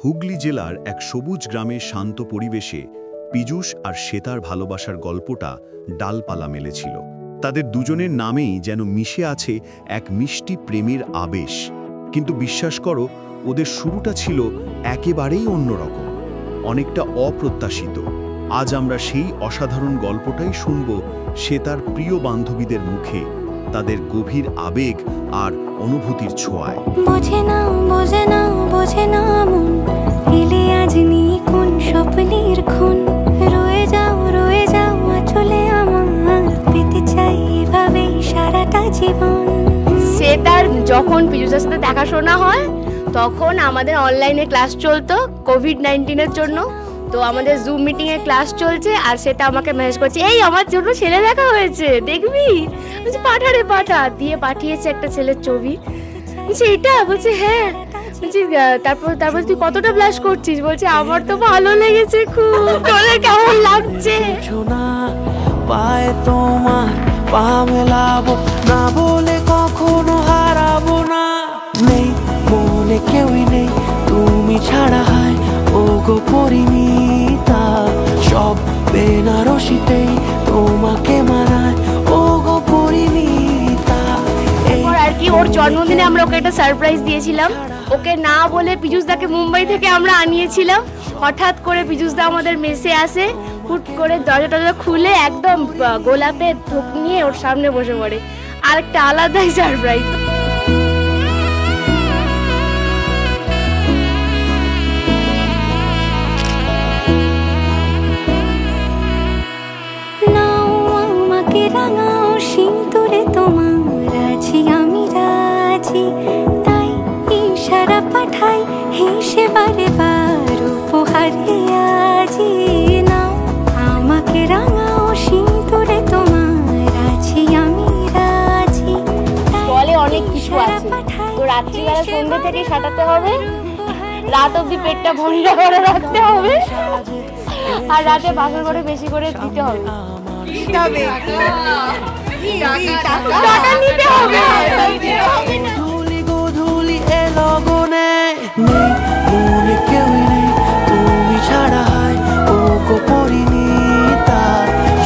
হুগলি জেলার এক সবুজ গ্রামের শান্ত পরিবেশে পীযূষ আর শ্বেতার ভালোবাসার গল্পটা ডালপালা মেলেছিল। তাদের দুজনের নামেই যেন মিশে আছে এক মিষ্টি প্রেমের আবেশ। কিন্তু বিশ্বাস করো, ওদের শুরুটা ছিল একেবারেই অন্যরকম, অনেকটা অপ্রত্যাশিত। আজ আমরা সেই অসাধারণ গল্পটাই শুনব শ্বেতার প্রিয় বান্ধবীদের মুখে, তাদের গভীর আবেগ আর অনুভূতির ছোঁয়ায়। বোঝে না বোঝে না বোঝে না মন, এলে আজ নিয়ে কোন স্বপ্নের খুন। রয়ে যাও চলে আমার, পেতে চাই এভাবে সারাটা জীবন। শ্বেতার যখন পীযূষের সাথে দেখাশোনা হয় তখন আমাদের অনলাইনে ক্লাস চলতো কোভিড-19-এর জন্য। তো আমাদের জুম মিটিং এ ক্লাস চলছে আর সেটা আমাকে মেসেজ করছে, এই আমার জন্য ছেলে দেখা হয়েছে, দেখবি? বলছি পাঠা রে পাঠা, দিয়ে পাঠিয়েছে একটা ছেলের ছবি। বলছি এটা? বলছে হ্যাঁ। বলছি তারপর তুই কতটা ব্লাশ করছিস? বলছে আমার তো ভালো লেগেছে খুব। তোদের কেমন লাগছে? পায়ে তোমার পা মেলাবো না বলে কখনো হারাবো না। নেই মনে কেউই নেই তুমি ছাড়া, হয় ও গো পরিণীতা। সব বেনারসিতেই তোমাকে মানায় ও গো পরিণীতা। আর কি ওর জন্মদিনে আমরা ওকে একটা সারপ্রাইজ দিয়েছিলাম। ওকে না বলে পীযূষদাকে মুম্বাই থেকে আমরা আনিয়েছিলাম। হঠাৎ করে পীযূষদা আমাদের মেসে আসে, হুট করে দরজা খুলে একদম গোলাপের থোক নিয়ে ওর সামনে বসে পড়ে। আর একটা আলাদাই সারপ্রাইজ। রাঙাও সিঁদুরে তোমার আছি আমি রাজি, তাই ইশারা পাঠাই হেসে বারে বার উপহারে আজি। নাও আমাকে রাঙাও সিঁদুরে তোমার আছি আমি রাজি। বলে অনেক কিছু আছে, তো রাত্রিবেলা সন্ধ্যে থেকে সাজাতে হবে, রাত অবধি পেটটা ভরিয়া করে রাখতে হবে, আর রাতে বাসর করে বেশি করে দিতে হবে। ধুলি এ লগনে, নেই মনে কেউই নেই তুমি ছাড়া, হয় ও গো পরিণীতা।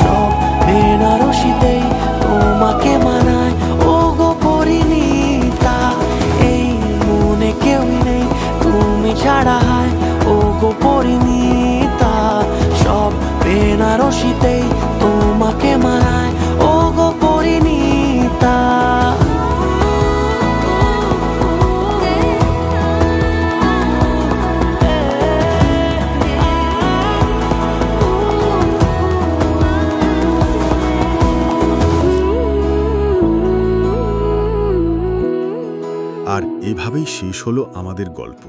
সব বেনারসিতেই তোমাকে মানায় ও গো পরিণীতা। এই মনে কেউই নেই তুমি ছাড়া, হয় ও গো পরিণীতা। সব বেনারসিতেই তোমাকে মানায় ও গো পরিণীতা। আর এভাবেই শেষ হলো আমাদের গল্প।